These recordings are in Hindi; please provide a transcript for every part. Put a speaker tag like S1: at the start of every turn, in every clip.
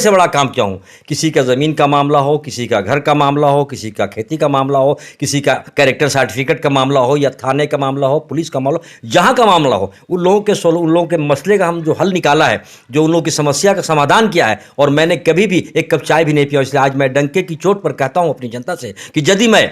S1: से बड़ा काम किया हूँ। किसी का ज़मीन का मामला हो, किसी का घर का मामला हो, किसी का खेती का मामला हो, किसी का कैरेक्टर सर्टिफिकेट का मामला हो, या थाने का मामला हो, पुलिस का मामला हो, जहाँ का मामला हो, उन लोगों के मसले का हम जो हल निकाला है, जो उन लोगों की समस्या का समाधान किया है, और मैंने कभी भी एक कप चाय भी नहीं पिया। इसलिए आज मैं डंके की चोट पर कहता हूँ अपनी जनता से कि यदि मैं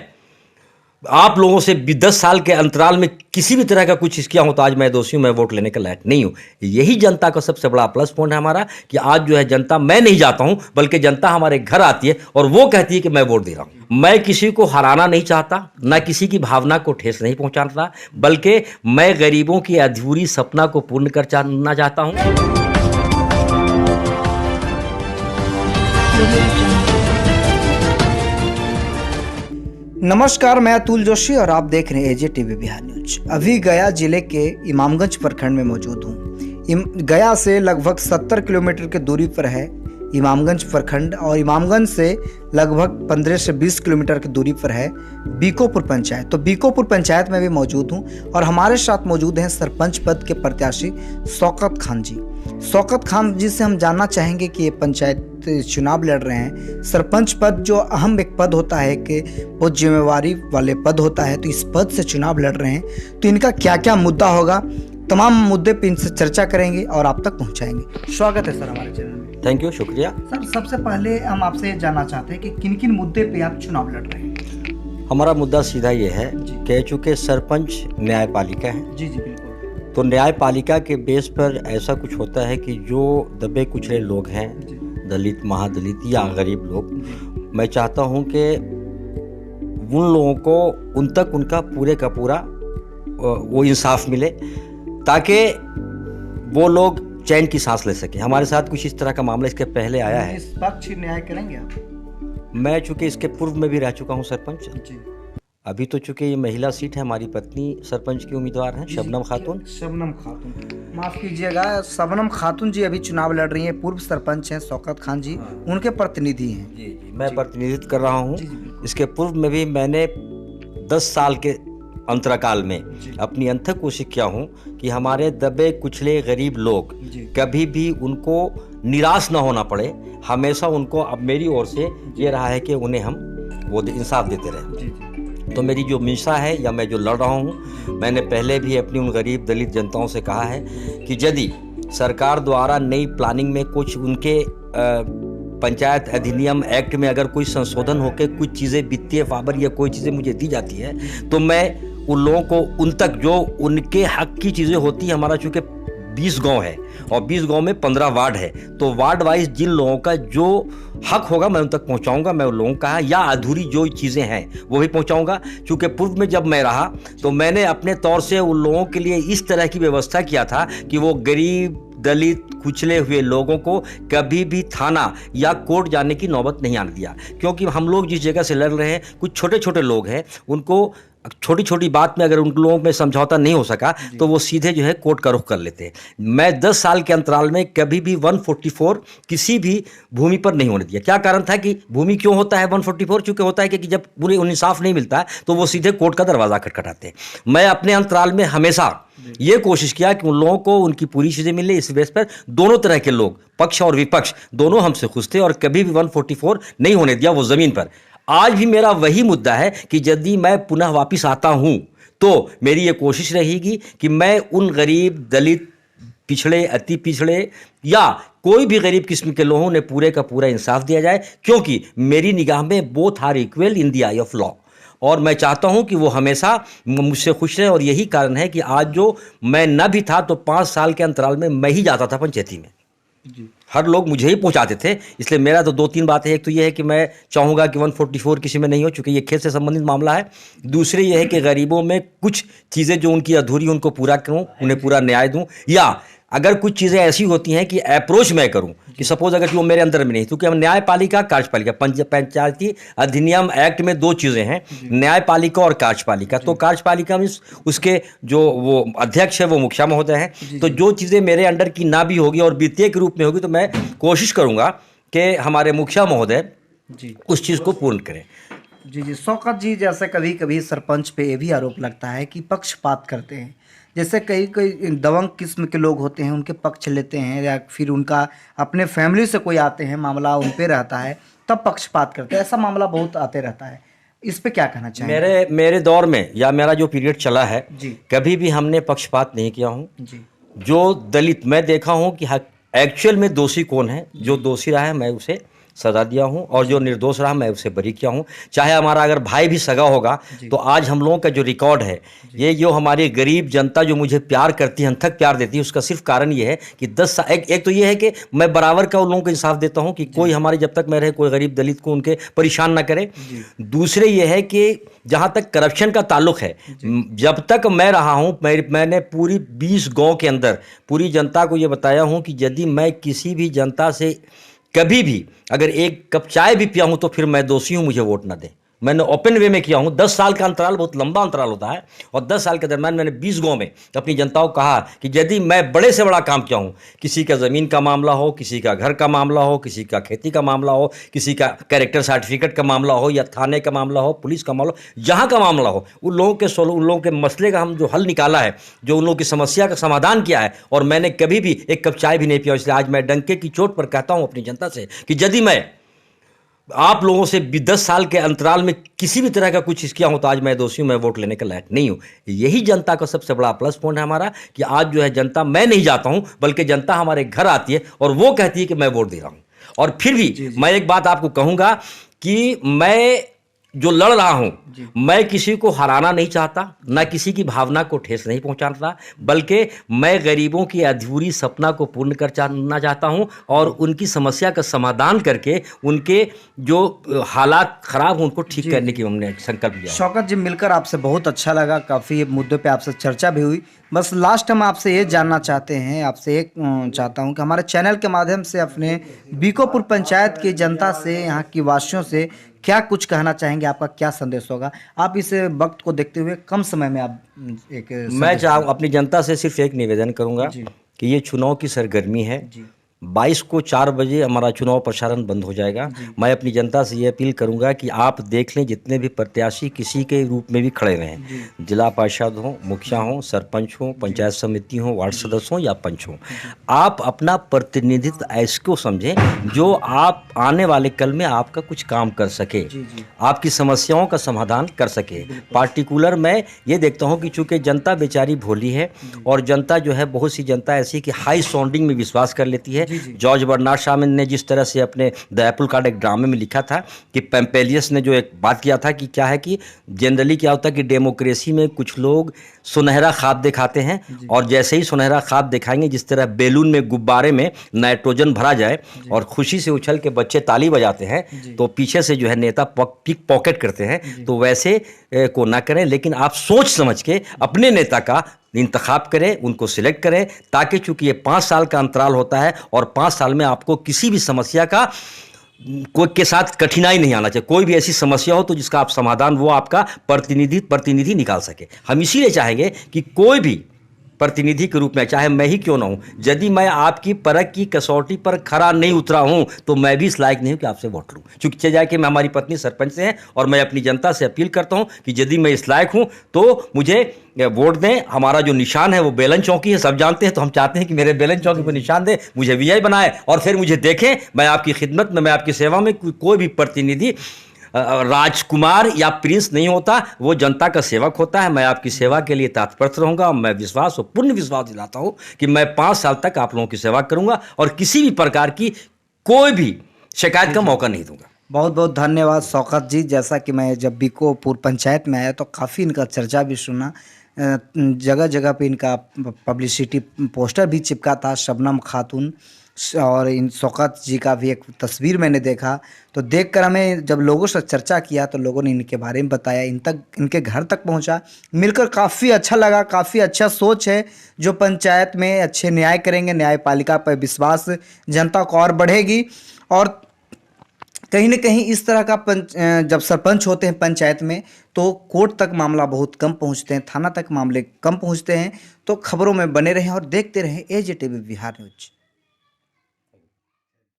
S1: आप लोगों से 10 साल के अंतराल में किसी भी तरह का कुछ किया हूं तो आज मैं दोषी हूं, मैं वोट लेने के लायक नहीं हूं। यही जनता का सबसे बड़ा प्लस पॉइंट है हमारा, कि आज जो है जनता, मैं नहीं जाता हूं बल्कि जनता हमारे घर आती है और वो कहती है कि मैं वोट दे रहा हूं। मैं किसी को हराना नहीं चाहता, ना किसी की भावना को ठेस नहीं पहुंचाता, बल्कि मैं गरीबों की अधूरी सपना को पूर्ण करना चाहता हूं।
S2: नमस्कार, मैं अतुल जोशी और आप देख रहे हैं एजे टीवी बिहार न्यूज। अभी गया जिले के इमामगंज प्रखंड में मौजूद हूँ। गया से लगभग 70 किलोमीटर की दूरी पर है इमामगंज प्रखंड, और इमामगंज से लगभग 15 से 20 किलोमीटर की दूरी पर है बीकोपुर पंचायत। तो बीकोपुर पंचायत में भी मौजूद हूँ और हमारे साथ मौजूद हैं सरपंच पद के प्रत्याशी शौकत खान जी। शौकत खान जी से हम जानना चाहेंगे कि ये पंचायत चुनाव लड़ रहे हैं। सरपंच पद जो अहम एक पद होता है, कि बहुत जिम्मेवारी वाले पद होता है, तो इस पद से चुनाव लड़ रहे हैं, तो इनका क्या क्या मुद्दा होगा, तमाम मुद्दे पे इनसे चर्चा करेंगे और आप तक पहुंचाएंगे। स्वागत है सर हमारे चैनल में।
S1: थैंक यू, शुक्रिया।
S2: सर, सबसे पहले हम आपसे जानना चाहते हैं कि किन किन मुद्दे पे आप चुनाव लड़ रहे हैं।
S1: हमारा मुद्दा सीधा ये है कि चूँकि सरपंच न्यायपालिका है,
S2: जी बिल्कुल,
S1: तो न्यायपालिका के बेस पर ऐसा कुछ होता है कि जो दबे कुचले लोग हैं, दलित, महादलित या गरीब लोग, मैं चाहता हूं कि उन लोगों को उन तक उनका पूरे का पूरा वो इंसाफ मिले, ताकि वो लोग चैन की सांस ले सकें। हमारे साथ कुछ इस तरह का मामला इसके पहले आया है।
S2: निष्पक्ष न्याय करेंगे आप?
S1: मैं चूँकि इसके पूर्व में भी रह चुका हूँ सरपंच।
S2: जी।
S1: अभी तो चूँकि ये महिला सीट है, हमारी पत्नी सरपंच की उम्मीदवार हैं, शबनम खातून।
S2: शबनम खातून, माफ कीजिएगा, शबनम खातून जी अभी चुनाव लड़ रही हैं। पूर्व सरपंच हैं शौकत खान जी, उनके प्रतिनिधि हैं।
S1: जी, मैं प्रतिनिधित्व कर रहा हूँ। इसके पूर्व में भी मैंने 10 साल के अंतराल में अपनी अथक कोशिश किया हूँ कि हमारे दबे कुचले गरीब लोग कभी भी उनको निराश ना होना पड़े। हमेशा उनको, अब मेरी ओर से ये रहा है कि उन्हें हम वो इंसाफ देते रहे। तो मेरी जो मिशा है, या मैं जो लड़ रहा हूँ, मैंने पहले भी अपनी उन गरीब दलित जनताओं से कहा है कि यदि सरकार द्वारा नई प्लानिंग में कुछ उनके पंचायत अधिनियम एक्ट में अगर कोई संशोधन होकर कुछ चीज़ें, वित्तीय फावर या कोई चीज़ें मुझे दी जाती है, तो मैं उन लोगों को उन तक जो उनके हक की चीज़ें होती हैं, हमारा चूँकि 20 गांव है और 20 गांव में 15 वार्ड है, तो वार्ड वाइज जिन लोगों का जो हक होगा मैं उन तक पहुंचाऊंगा। मैं उन लोगों का, या अधूरी जो चीज़ें हैं वो भी पहुंचाऊंगा। क्योंकि पूर्व में जब मैं रहा तो मैंने अपने तौर से उन लोगों के लिए इस तरह की व्यवस्था किया था कि वो गरीब, दलित, कुचले हुए लोगों को कभी भी थाना या कोर्ट जाने की नौबत नहीं आने दिया। क्योंकि हम लोग जिस जगह से लड़ रहे हैं, कुछ छोटे छोटे लोग हैं, उनको छोटी छोटी बात में अगर उन लोगों में समझौता नहीं हो सका तो वो सीधे जो है कोर्ट का रुख कर लेते हैं। मैं 10 साल के अंतराल में कभी भी 144 किसी भी भूमि पर नहीं होने दिया। क्या कारण था कि भूमि क्यों होता है 144? चूँकि होता है कि जब पूरे इंसाफ नहीं मिलता तो वो सीधे कोर्ट का दरवाज़ा खटखटाते हैं। मैं अपने अंतराल में हमेशा ये कोशिश किया कि उन लोगों को उनकी पूरी चीज़ें मिले। इस बेस पर दोनों तरह के लोग, पक्ष और विपक्ष, दोनों हमसे खुश थे और कभी भी 144 नहीं होने दिया वो ज़मीन पर। आज भी मेरा वही मुद्दा है कि यदि मैं पुनः वापस आता हूं तो मेरी ये कोशिश रहेगी कि मैं उन गरीब, दलित, पिछड़े, अति पिछड़े या कोई भी गरीब किस्म के लोगों ने पूरे का पूरा इंसाफ दिया जाए, क्योंकि मेरी निगाह में both are equal in the eye of law. और मैं चाहता हूं कि वो हमेशा मुझसे खुश रहे। और यही कारण है कि आज जो मैं न भी था तो 5 साल के अंतराल में मैं ही जाता था पंचायती में। हर लोग मुझे ही पहुंचाते थे। इसलिए मेरा तो 2-3 बातें हैं। एक तो ये है कि मैं चाहूँगा कि 144 किसी में नहीं हो, चूँकि ये खेत से संबंधित मामला है। दूसरी ये है कि गरीबों में कुछ चीज़ें जो उनकी अधूरी उनको पूरा करूँ, उन्हें पूरा न्याय दूँ। या अगर कुछ चीज़ें ऐसी होती हैं कि अप्रोच मैं करूं, कि सपोज अगर वो मेरे अंदर में नहीं, क्योंकि हम न्यायपालिका, कार्यपालिका, पंचायती अधिनियम एक्ट में 2 चीज़ें हैं, न्यायपालिका और कार्यपालिका। तो कार्यपालिका में उसके जो वो अध्यक्ष है वो मुखिया महोदय हैं। तो जो चीज़ें मेरे अंडर की ना भी होगी और वित्तीय के रूप में होगी तो मैं कोशिश करूँगा कि हमारे मुखिया महोदय उस चीज़ को पूर्ण करें।
S2: जी, शौकत जी, जैसे कभी कभी सरपंच पे ये भी आरोप लगता है कि पक्षपात करते हैं। जैसे कई कई दबंग किस्म के लोग होते हैं, उनके पक्ष लेते हैं, या फिर उनका अपने फैमिली से कोई आते हैं, मामला उन पे रहता है, तब पक्षपात करते हैं। ऐसा मामला बहुत आते रहता है, इस पे क्या कहना चाहेंगे?
S1: मेरे दौर में या मेरा जो पीरियड चला है,
S2: जी
S1: कभी भी हमने पक्षपात नहीं किया हूँ।
S2: जी
S1: जो दलित, मैं देखा हूँ कि एक्चुअल में दोषी कौन है। जो दोषी रहा है मैं उसे सजा दिया हूँ, और जो निर्दोष रहा मैं उसे बरी किया हूँ। चाहे हमारा अगर भाई भी सगा होगा, तो आज हम लोगों का जो रिकॉर्ड है, ये जो हमारी गरीब जनता जो मुझे प्यार करती है, अनथक प्यार देती है, उसका सिर्फ कारण ये है कि 10 साल एक तो ये है कि मैं बराबर का उन लोगों को इंसाफ देता हूँ कि कोई हमारे, जब तक मैं रहे, कोई गरीब दलित को उनके परेशान ना करे। दूसरे ये है कि जहाँ तक करप्शन का ताल्लुक है, जब तक मैं रहा हूँ, मैंने पूरी 20 गांव के अंदर पूरी जनता को ये बताया हूँ कि यदि मैं किसी भी जनता से कभी भी अगर एक कप चाय भी पिया हूं, तो फिर मैं दोषी हूं, मुझे वोट ना दें। मैंने ओपन वे में किया हूं। 10 साल का अंतराल बहुत लंबा अंतराल होता है, और 10 साल के दरम्यान मैंने 20 गांव में अपनी जनता को कहा कि यदि मैं बड़े से बड़ा काम किया हूं, किसी का ज़मीन का मामला हो, किसी का घर का मामला हो, किसी का खेती का मामला हो, किसी का कैरेक्टर सर्टिफिकेट का मामला हो, या थाने का मामला हो, पुलिस का मामला हो, जहाँ का मामला हो, उन लोगों के मसले का हम जो हल निकाला है, जो उन लोगों की समस्या का समाधान किया है, और मैंने कभी भी एक कप चाय भी नहीं पिया। इसलिए आज मैं डंके की चोट पर कहता हूँ अपनी जनता से कि यदि मैं आप लोगों से 10 साल के अंतराल में किसी भी तरह का कुछ किया हूं, तो आज मैं दोषी हूं, मैं वोट लेने के लायक नहीं हूं। यही जनता का सबसे बड़ा प्लस पॉइंट है हमारा, कि आज जो है जनता, मैं नहीं जाता हूं, बल्कि जनता हमारे घर आती है और वो कहती है कि मैं वोट दे रहा हूं। और फिर भी मैं एक बात आपको कहूंगा कि मैं जो लड़ रहा हूं, मैं किसी को हराना नहीं चाहता, ना किसी की भावना को ठेस नहीं पहुंचाता, बल्कि मैं गरीबों की अधूरी सपना को पूर्ण करना चाहता हूं, और उनकी समस्या का समाधान करके उनके जो हालात खराब हो उनको ठीक करने की हमने संकल्प लिया।
S2: शौकत जी, मिलकर आपसे बहुत अच्छा लगा, काफ़ी मुद्दों पे आपसे चर्चा भी हुई। बस लास्ट हम आपसे ये जानना चाहते हैं, आपसे एक चाहता हूँ कि हमारे चैनल के माध्यम से अपने बीकोपुर पंचायत की जनता से, यहाँ की वासियों से क्या कुछ कहना चाहेंगे? आपका क्या संदेश होगा? आप इस वक्त को देखते हुए कम समय में आप एक
S1: मैं अपनी जनता से सिर्फ एक निवेदन करूंगा कि ये चुनाव की सरगर्मी है। 22 को 4 बजे हमारा चुनाव प्रसारण बंद हो जाएगा। मैं अपनी जनता से ये अपील करूंगा कि आप देख लें, जितने भी प्रत्याशी किसी के रूप में भी खड़े हुए हैं, जिला पार्षद हो, मुखिया हो, सरपंच हो, पंचायत समिति हो, वार्ड सदस्य हो या पंच हो, आप अपना प्रतिनिधित्व ऐसको समझें जो आप आने वाले कल में आपका कुछ काम कर सके, आपकी समस्याओं का समाधान कर सके। पार्टिकुलर मैं ये देखता हूँ कि चूंकि जनता बेचारी भोली है, और जनता जो है, बहुत सी जनता ऐसी कि हाई साउंडिंग में विश्वास कर लेती है। जॉर्ज बर्नार्ड शॉ ने जिस तरह से अपने द एप्पल कार्ड एक ड्रामे में लिखा था कि पेम्पेलियस ने जो एक बात किया था कि क्या है कि जनरली क्या होता है कि डेमोक्रेसी में कुछ लोग सुनहरा ख्वाब दिखाते हैं, और जैसे ही सुनहरा ख्वाब दिखाएंगे, जिस तरह बैलून में, गुब्बारे में नाइट्रोजन भरा जाए और खुशी से उछल के बच्चे ताली बजाते हैं, तो पीछे से जो है नेता पिक पॉकेट करते हैं। तो वैसे को ना करें, लेकिन आप सोच समझ के अपने नेता का इंतखाब करें, उनको सिलेक्ट करें, ताकि चूंकि ये 5 साल का अंतराल होता है, और 5 साल में आपको किसी भी समस्या का कोई के साथ कठिनाई नहीं आना चाहिए। कोई भी ऐसी समस्या हो तो जिसका आप समाधान, वो आपका प्रतिनिधि निकाल सके। हम इसीलिए चाहेंगे कि कोई भी प्रतिनिधि के रूप में, चाहे मैं ही क्यों ना हूं, यदि मैं आपकी परख की कसौटी पर खरा नहीं उतरा हूं, तो मैं भी इस लायक नहीं हूं कि आपसे वोट लूं। चूंकि चले जाए कि मैं, हमारी पत्नी सरपंच से हैं, और मैं अपनी जनता से अपील करता हूं कि यदि मैं इस लायक हूं तो मुझे वोट दें। हमारा जो निशान है वो बेलन चौकी है, सब जानते हैं, तो हम चाहते हैं कि मेरे बेलन चौकी पर निशान दें, मुझे विजय बनाए, और फिर मुझे देखें मैं आपकी खिदमत में, मैं आपकी सेवा में। कोई भी प्रतिनिधि राजकुमार या प्रिंस नहीं होता, वो जनता का सेवक होता है। मैं आपकी सेवा के लिए तत्पर रहूंगा। मैं विश्वास और पूर्ण विश्वास दिलाता हूं कि मैं 5 साल तक आप लोगों की सेवा करूंगा, और किसी भी प्रकार की कोई भी शिकायत का मौका नहीं दूंगा।
S2: बहुत बहुत धन्यवाद शौकत जी। जैसा कि मैं जब बीकोपुर पंचायत में आया तो काफ़ी इनका चर्चा भी सुना, जगह जगह पे इनका पब्लिसिटी पोस्टर भी चिपका था, शबनम खातून, और इन शौकत जी का भी एक तस्वीर मैंने देखा। तो देखकर हमें जब लोगों से चर्चा किया तो लोगों ने इनके बारे में बताया, इनके घर तक पहुंचा, मिलकर काफ़ी अच्छा लगा। काफ़ी अच्छा सोच है जो पंचायत में अच्छे न्याय करेंगे, न्यायपालिका पर विश्वास जनता को और बढ़ेगी। और कहीं न कहीं इस तरह का जब सरपंच होते हैं पंचायत में, तो कोर्ट तक मामला बहुत कम पहुंचते हैं, थाना तक मामले कम पहुंचते हैं। तो खबरों में बने रहें और देखते रहें AJTV बिहार न्यूज।